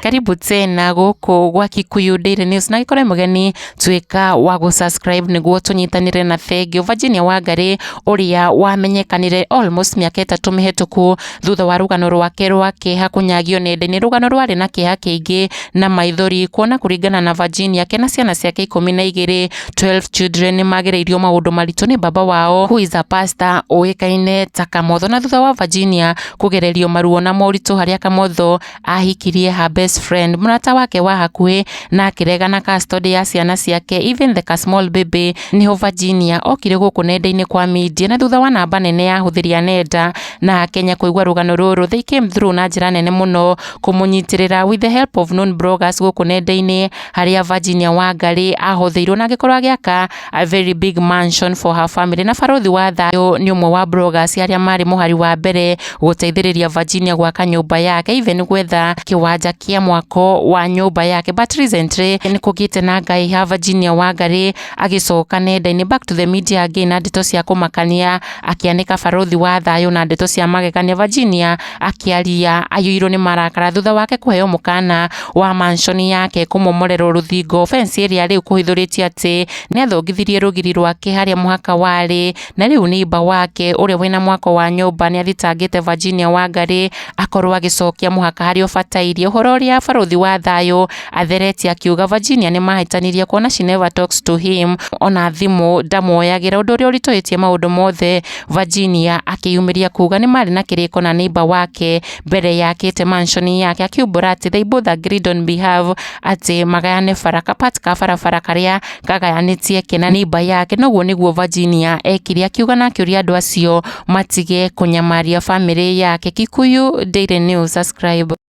Karibu tena guku gwa Kikuyu Daily News na gikore mugeni twika wa subscribe niguo tunyitanire na thengio. Virginia Wangari uria wamenyekanire almost miaka 3 mihituku thutha wa rugano rwake rwa kiha kunyagio nenda-ini, rugano rwari na kiha kiingi na maithori, kuona kuringana na Virginia kena ciana ciake 12 12 children magireirio maundu maritu ni baba wao who is a pastor uikaine ta Kamotho, na thutha wa Virginia kugererio maruo na moritu haria Kamotho ahikirie her best friend, murata wake wa hakuhi, na akiregana custody ya ciana ciake even the small baby. Niho Virginia okire guku nenda-ini kwa media, na thutha wa namba nene ya huthiria nenda na Kenya kuigwa rugano ruru, they came through na njira nene muno kumunyitirira with the help of known bloggers guku nenda-ini, haria Virginia Wangari ahothiirwo na agikorwo agiaka a very big mansion for her family. Na Baruthi wa Thayu ni umwe wa bloggers haria mari muhari wa mbere guteithiriria Virginia gwaka nyumba yake, even gwetha kiwanja kia mwako wa nyumba yake. But recently ni kugite na ngai ha Virginia Wangari agicoka nenda-ini back to the media again na ndeto cia Kūmakania, akianika Baruthi wa Thayu na ndeto cia magegania. Virginia akiaria ayuirwo ni marakara thutha wake kuheo mukana wa mansion yake kumomorerwo ruthingo, fence area riu kuhithuritie ati ni athongithirie rugiri rwake haria muhaka wari, na riu neighbor wake uria wina mwako wa nyumba ni athitangite Virginia Wangari akorwo agicokia muhaka haria ubatairie. Uhoro uria Baruthi wa Thayu atheretie akiuga Virginia ni mahitanirie kuona she never talks to him, ona thimu ndamuoyagira, undu uria urituitie maundu mothe. Virginia akiyumiria kuga ni mari na kiriko na neighbor wake mbere yakite mansion yake, akiumbura ati they both agreed on behalf ati magayane baraka part ka barabara karia gagayanitie kena neighbor yake. Noguo niguo Virginia ekire, akiuga na akiuria andu acio matige kunyamaria family yake. Kikuyu Daily News, subscribe.